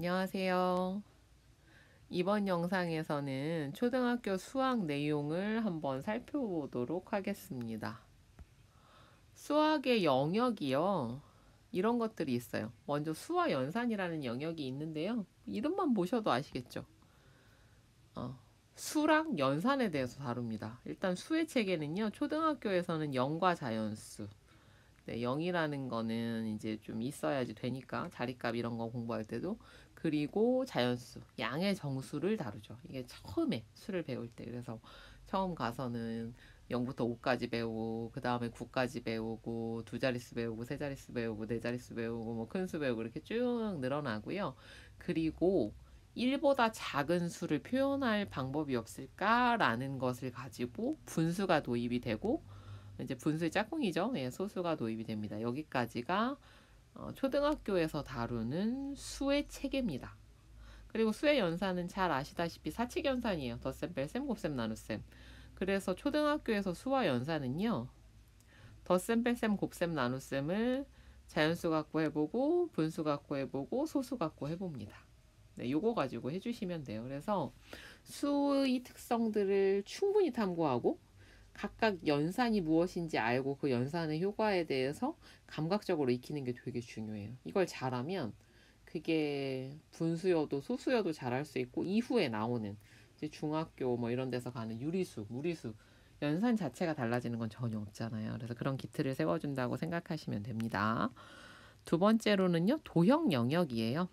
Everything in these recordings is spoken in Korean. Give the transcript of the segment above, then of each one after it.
안녕하세요. 이번 영상에서는 초등학교 수학 내용을 한번 살펴보도록 하겠습니다. 수학의 영역이요. 이런 것들이 있어요. 먼저 수화연산이라는 영역이 있는데요. 이름만 보셔도 아시겠죠? 수랑 연산에 대해서 다룹니다. 일단 수의 체계는요. 초등학교에서는 영과 자연수. 네, 0이라는 거는 이제 좀 있어야지 되니까 자리값 이런 거 공부할 때도 그리고 자연수, 양의 정수를 다루죠. 이게 처음에 수를 배울 때 그래서 처음 가서는 0부터 5까지 배우고 그 다음에 9까지 배우고 두 자릿수 배우고 세 자릿수 배우고 네 자릿수 배우고 뭐 큰 수 배우고 이렇게 쭉 늘어나고요. 그리고 1보다 작은 수를 표현할 방법이 없을까라는 것을 가지고 분수가 도입이 되고 이제 분수의 짝꿍이죠. 예, 소수가 도입이 됩니다. 여기까지가 초등학교에서 다루는 수의 체계입니다. 그리고 수의 연산은 잘 아시다시피 사칙 연산이에요. 덧셈, 뺄셈, 곱셈, 나눗셈. 그래서 초등학교에서 수와 연산은요. 덧셈, 뺄셈, 곱셈, 나눗셈을 자연수 갖고 해보고 분수 갖고 해보고 소수 갖고 해봅니다. 네, 요거 가지고 해주시면 돼요. 그래서 수의 특성들을 충분히 탐구하고 각각 연산이 무엇인지 알고 그 연산의 효과에 대해서 감각적으로 익히는 게 되게 중요해요. 이걸 잘하면 그게 분수여도 소수여도 잘할 수 있고 이후에 나오는 이제 중학교 뭐 이런 데서 가는 유리수, 무리수 연산 자체가 달라지는 건 전혀 없잖아요. 그래서 그런 기틀을 세워준다고 생각하시면 됩니다. 두 번째로는요, 도형 영역이에요.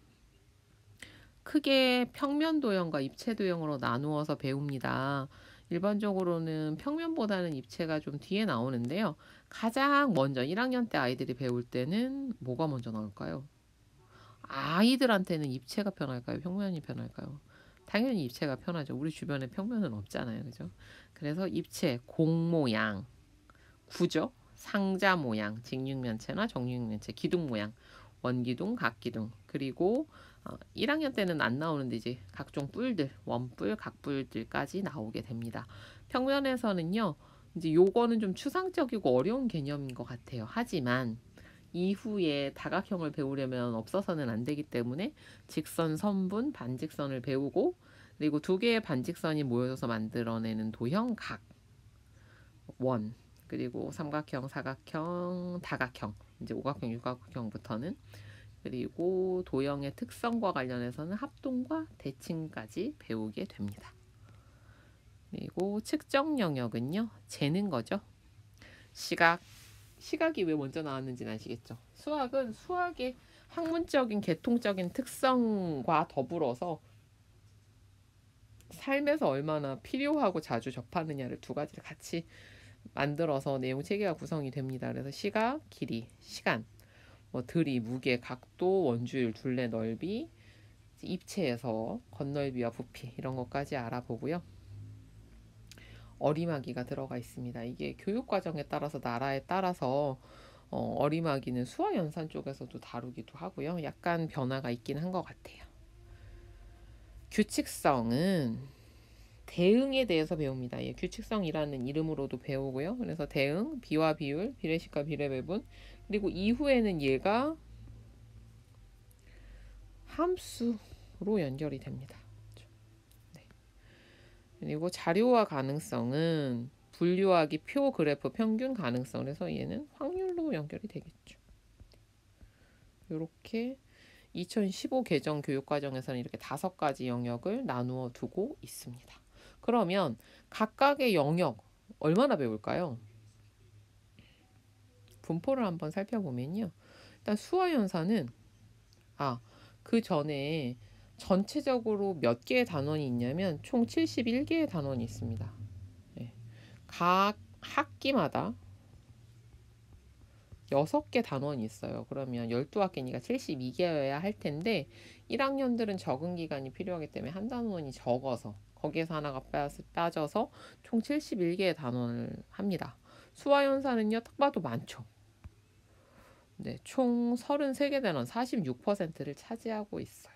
크게 평면 도형과 입체 도형으로 나누어서 배웁니다. 일반적으로는 평면보다는 입체가 좀 뒤에 나오는데요. 가장 먼저 1학년 때 아이들이 배울 때는 뭐가 먼저 나올까요? 아이들한테는 입체가 편할까요? 평면이 편할까요? 당연히 입체가 편하죠. 우리 주변에 평면은 없잖아요. 그죠? 그래서 입체, 공 모양, 구조, 상자 모양, 직육면체나 정육면체, 기둥 모양, 원기둥, 각기둥, 그리고 1학년 때는 안 나오는데 이제 각종 뿔들, 원뿔, 각뿔들까지 나오게 됩니다. 평면에서는요, 이제 요거는 좀 추상적이고 어려운 개념인 것 같아요. 하지만 이후에 다각형을 배우려면 없어서는 안 되기 때문에 직선, 선분, 반직선을 배우고 그리고 두 개의 반직선이 모여져서 만들어내는 도형, 각, 원, 그리고 삼각형, 사각형, 다각형, 이제 오각형, 육각형부터는 그리고 도형의 특성과 관련해서는 합동과 대칭까지 배우게 됩니다. 그리고 측정 영역은요, 재는 거죠. 시각이 왜 먼저 나왔는지는 아시겠죠? 수학은 수학의 학문적인 계통적인 특성과 더불어서 삶에서 얼마나 필요하고 자주 접하느냐를 두 가지를 같이 만들어서 내용 체계가 구성이 됩니다. 그래서 시각, 길이, 시간, 뭐 들이, 무게, 각도, 원주율, 둘레, 넓이, 입체에서 건널비와 부피 이런 것까지 알아보고요. 어리마기가 들어가 있습니다. 이게 교육과정에 따라서 나라에 따라서 어리마기는 수화연산 쪽에서도 다루기도 하고요. 약간 변화가 있긴 한 것 같아요. 규칙성은 대응에 대해서 배웁니다. 예, 규칙성이라는 이름으로도 배우고요. 그래서 대응, 비와 비율, 비례식과 비례배분, 그리고 이후에는 얘가 함수로 연결이 됩니다. 네. 그리고 자료화 가능성은 분류하기, 표, 그래프, 평균 가능성. 그래서 얘는 확률로 연결이 되겠죠. 이렇게 2015 개정 교육과정에서는 이렇게 5가지 영역을 나누어 두고 있습니다. 그러면 각각의 영역 얼마나 배울까요? 분포를 한번 살펴보면요. 일단 수화연산은 그 전에 전체적으로 몇 개의 단원이 있냐면 총 71개의 단원이 있습니다. 네. 각 학기마다 6개 단원이 있어요. 그러면 12학기니까 72개여야 할 텐데 1학년들은 적응 기간이 필요하기 때문에 한 단원이 적어서 거기에서 하나가 빠져서 총 71개의 단원을 합니다. 수화연산은요, 딱 봐도 많죠. 네, 총 33개 단원 46%를 차지하고 있어요.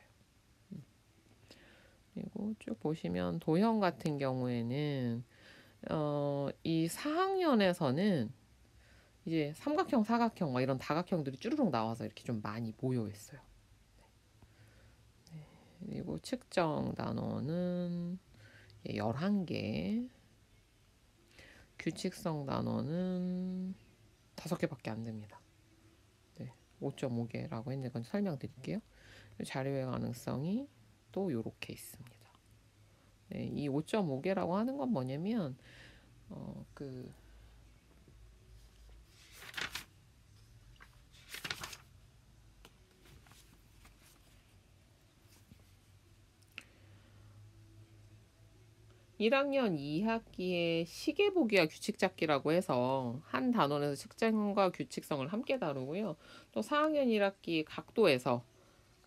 그리고 쭉 보시면 도형 같은 경우에는 이 4학년에서는 이제 삼각형, 사각형 이런 다각형들이 쭈루룩 나와서 이렇게 좀 많이 모여 있어요. 그리고 측정 단원은 11개, 규칙성 단원은 5개밖에 안 됩니다. 네, 5.5개라고 했는데 그건 설명드릴게요. 자료의 가능성이 또 이렇게 있습니다. 네, 이 5.5개라고 하는 건 뭐냐면 1학년 2학기에 시계보기와 규칙잡기라고 해서 한 단원에서 측정과 규칙성을 함께 다루고요. 또 4학년 1학기 각도에서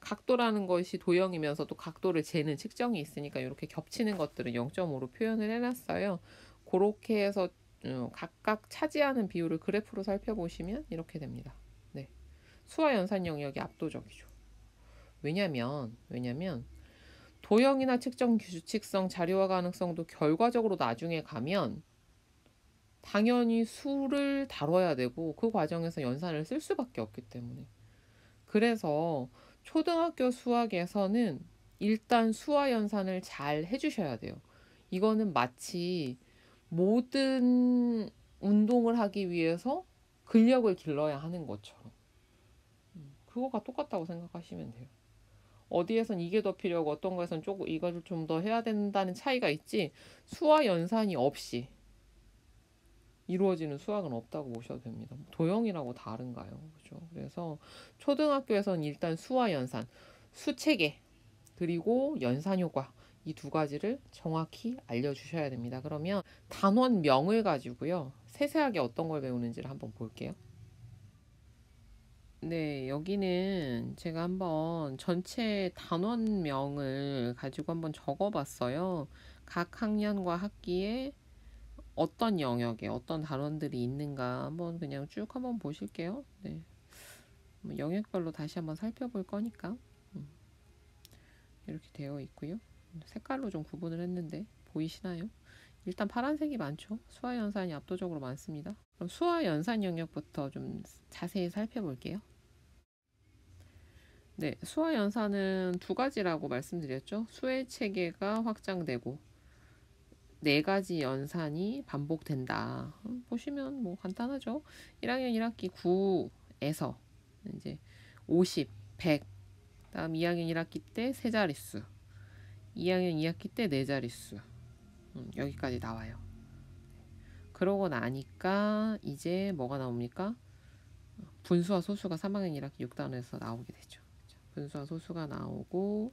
각도라는 것이 도형이면서 또 각도를 재는 측정이 있으니까 이렇게 겹치는 것들은 0.5로 표현을 해놨어요. 그렇게 해서 각각 차지하는 비율을 그래프로 살펴보시면 이렇게 됩니다. 네, 수와 연산 영역이 압도적이죠. 왜냐면 도형이나 측정 규칙성, 자료화 가능성도 결과적으로 나중에 가면 당연히 수를 다뤄야 되고 그 과정에서 연산을 쓸 수밖에 없기 때문에. 그래서 초등학교 수학에서는 일단 수와 연산을 잘 해주셔야 돼요. 이거는 마치 모든 운동을 하기 위해서 근력을 길러야 하는 것처럼 그거가 똑같다고 생각하시면 돼요. 어디에선 이게 더 필요하고 어떤 거에선 조금 이걸 좀 더 해야 된다는 차이가 있지 수와 연산이 없이 이루어지는 수학은 없다고 보셔도 됩니다. 도형이라고 다른가요? 그죠? 그래서 초등학교에서는 일단 수와 연산, 수체계 그리고 연산 효과 이 두 가지를 정확히 알려주셔야 됩니다. 그러면 단원명을 가지고요. 세세하게 어떤 걸 배우는지를 한번 볼게요. 네, 여기는 제가 한번 전체 단원명을 가지고 한번 적어봤어요. 각 학년과 학기에 어떤 영역에 어떤 단원들이 있는가 한번 그냥 쭉 한번 보실게요. 네, 영역별로 다시 한번 살펴볼 거니까 이렇게 되어 있고요. 색깔로 좀 구분을 했는데 보이시나요? 일단 파란색이 많죠. 수화 연산이 압도적으로 많습니다. 그럼 수화 연산 영역부터 좀 자세히 살펴볼게요. 네, 수화 연산은 두 가지라고 말씀드렸죠. 수의 체계가 확장되고 네 가지 연산이 반복된다. 보시면 뭐 간단하죠. 1학년 1학기 9에서 이제 50, 100, 다음 2학년 1학기 때 세 자릿수, 2학년 2학기 때 네 자릿수, 여기까지 나와요. 그러고 나니까 이제 뭐가 나옵니까? 분수와 소수가 3학년 1학기 6단원에서 나오게 되죠. 분수와 소수가 나오고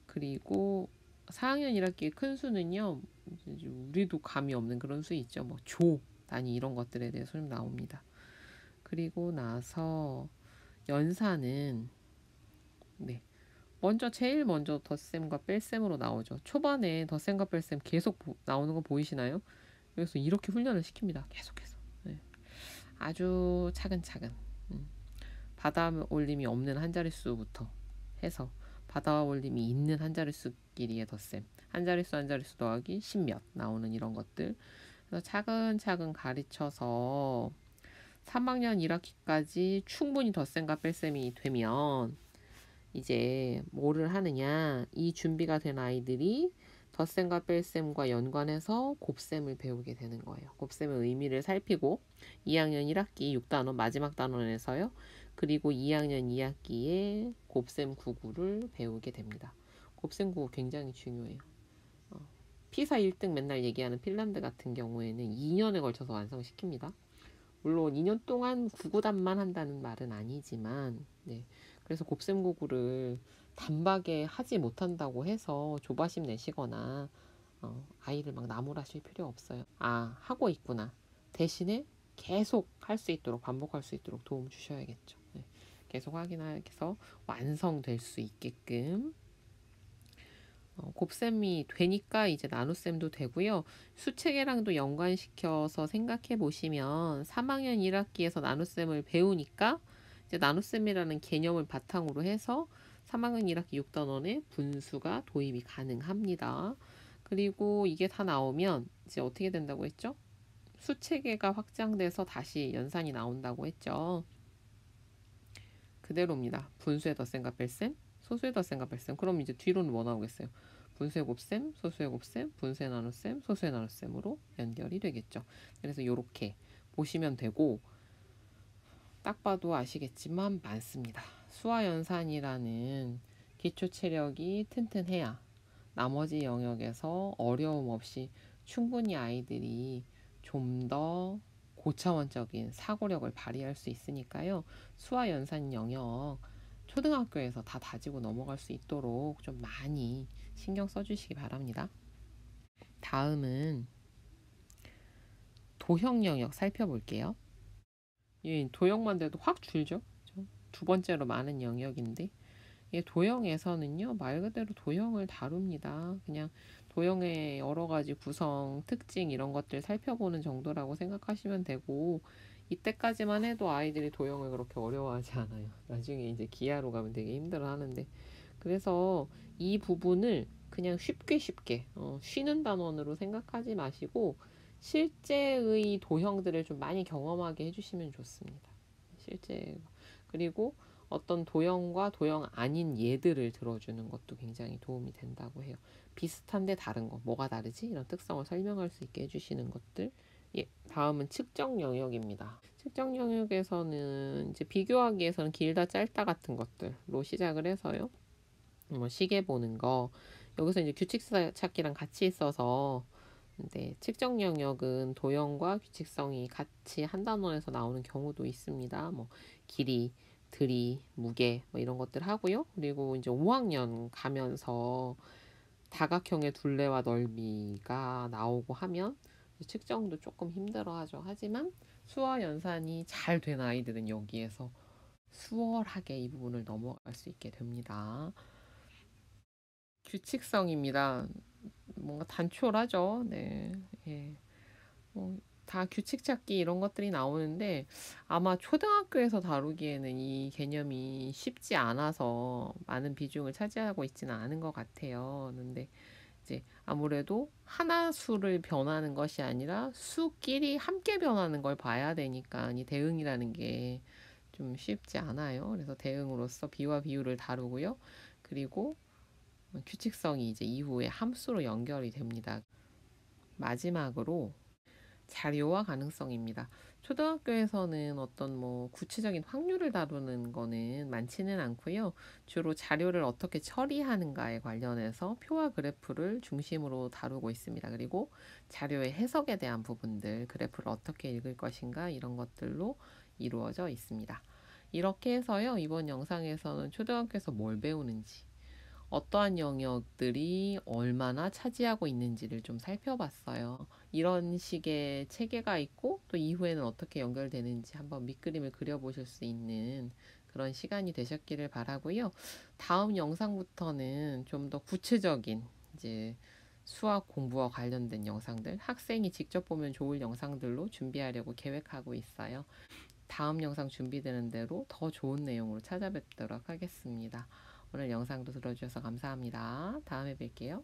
그리고 4학년 1학기 큰 수는요. 우리도 감이 없는 그런 수 있죠. 뭐 조, 단위 이런 것들에 대해서 좀 나옵니다. 그리고 나서 연산은 네. 제일 먼저 덧셈과 뺄셈으로 나오죠. 초반에 덧셈과 뺄셈 계속 나오는 거 보이시나요? 그래서 이렇게 훈련을 시킵니다. 계속해서. 네. 아주 차근차근. 바다 올림이 없는 한 자릿수부터 해서 바다 올림이 있는 한 자릿수끼리의 덧셈. 한 자릿수 더하기 10몇 나오는 이런 것들. 그래서 차근차근 가르쳐서 3학년 1학기까지 충분히 덧셈과 뺄셈이 되면 이제 뭐를 하느냐. 이 준비가 된 아이들이 덧셈과 뺄셈과 연관해서 곱셈을 배우게 되는 거예요. 곱셈의 의미를 살피고 2학년 1학기 6단원 마지막 단원에서요. 그리고 2학년 2학기에 곱셈 9구를 배우게 됩니다. 곱셈 9구 굉장히 중요해요. 피사 1등 맨날 얘기하는 핀란드 같은 경우에는 2년에 걸쳐서 완성시킵니다. 물론 2년 동안 9구단만 한다는 말은 아니지만 네. 그래서 곱셈 9구를 단박에 하지 못한다고 해서 조바심 내시거나 아이를 막 나무라실 필요 없어요. 아, 하고 있구나. 대신에 계속 할 수 있도록 반복할 수 있도록 도움 주셔야겠죠. 네. 계속 확인해서 완성될 수 있게끔 곱셈이 되니까 이제 나눗셈도 되고요. 수체계랑도 연관시켜서 생각해 보시면 3학년 1학기에서 나눗셈을 배우니까 이제 나눗셈이라는 개념을 바탕으로 해서 3학년 1학기 6단원에 분수가 도입이 가능합니다. 그리고 이게 다 나오면 이제 어떻게 된다고 했죠? 수체계가 확장돼서 다시 연산이 나온다고 했죠. 그대로입니다. 분수의 덧셈과 뺄셈, 소수의 덧셈과 뺄셈. 그럼 이제 뒤로는 뭐 나오겠어요? 분수의 곱셈, 소수의 곱셈, 분수의 나눗셈, 소수의 나눗셈으로 연결이 되겠죠. 그래서 이렇게 보시면 되고, 딱 봐도 아시겠지만 많습니다. 수화연산이라는 기초 체력이 튼튼해야 나머지 영역에서 어려움 없이 충분히 아이들이 좀 더 고차원적인 사고력을 발휘할 수 있으니까요. 수화연산 영역 초등학교에서 다 다지고 넘어갈 수 있도록 좀 많이 신경 써주시기 바랍니다. 다음은 도형 영역 살펴볼게요. 이 도형만 돼도 확 줄죠. 두 번째로 많은 영역인데, 이 도형에서는요, 말 그대로 도형을 다룹니다. 그냥 도형의 여러 가지 구성, 특징 이런 것들 살펴보는 정도라고 생각하시면 되고, 이때까지만 해도 아이들이 도형을 그렇게 어려워하지 않아요. 나중에 이제 기하로 가면 되게 힘들어 하는데, 그래서 이 부분을 그냥 쉽게 쉬는 단원으로 생각하지 마시고 실제의 도형들을 좀 많이 경험하게 해주시면 좋습니다. 실제. 그리고 어떤 도형과 도형 아닌 예들을 들어주는 것도 굉장히 도움이 된다고 해요. 비슷한데 다른 거, 뭐가 다르지? 이런 특성을 설명할 수 있게 해주시는 것들. 예, 다음은 측정 영역입니다. 측정 영역에서는 이제 비교하기에서는 길다 짧다 같은 것들로 시작을 해서요. 뭐 시계 보는 거, 여기서 이제 규칙 찾기랑 같이 있어서, 근데 측정 영역은 도형과 규칙성이 같이 한 단원에서 나오는 경우도 있습니다. 뭐 길이, 들이, 무게 뭐 이런 것들 하고요. 그리고 이제 5학년 가면서 다각형의 둘레와 넓이가 나오고 하면 측정도 조금 힘들어하죠. 하지만 수화 연산이 잘 된 아이들은 여기에서 수월하게 이 부분을 넘어갈 수 있게 됩니다. 규칙성입니다. 뭔가 단촐하죠. 네. 예. 다 규칙 찾기 이런 것들이 나오는데 아마 초등학교에서 다루기에는 이 개념이 쉽지 않아서 많은 비중을 차지하고 있지는 않은 것 같아요. 근데 이제 아무래도 하나 수를 변하는 것이 아니라 수끼리 함께 변하는 걸 봐야 되니까 이 대응이라는 게 좀 쉽지 않아요. 그래서 대응으로서 비와 비율을 다루고요. 그리고 규칙성이 이제 이후에 함수로 연결이 됩니다. 마지막으로 자료와 가능성입니다. 초등학교에서는 어떤 뭐 구체적인 확률을 다루는 거는 많지는 않고요. 주로 자료를 어떻게 처리하는가에 관련해서 표와 그래프를 중심으로 다루고 있습니다. 그리고 자료의 해석에 대한 부분들, 그래프를 어떻게 읽을 것인가 이런 것들로 이루어져 있습니다. 이렇게 해서요, 이번 영상에서는 초등학교에서 뭘 배우는지, 어떠한 영역들이 얼마나 차지하고 있는지를 좀 살펴봤어요. 이런 식의 체계가 있고 또 이후에는 어떻게 연결되는지 한번 밑그림을 그려보실 수 있는 그런 시간이 되셨기를 바라고요. 다음 영상부터는 좀 더 구체적인 이제 수학 공부와 관련된 영상들, 학생이 직접 보면 좋을 영상들로 준비하려고 계획하고 있어요. 다음 영상 준비되는 대로 더 좋은 내용으로 찾아뵙도록 하겠습니다. 오늘 영상도 들어주셔서 감사합니다. 다음에 뵐게요.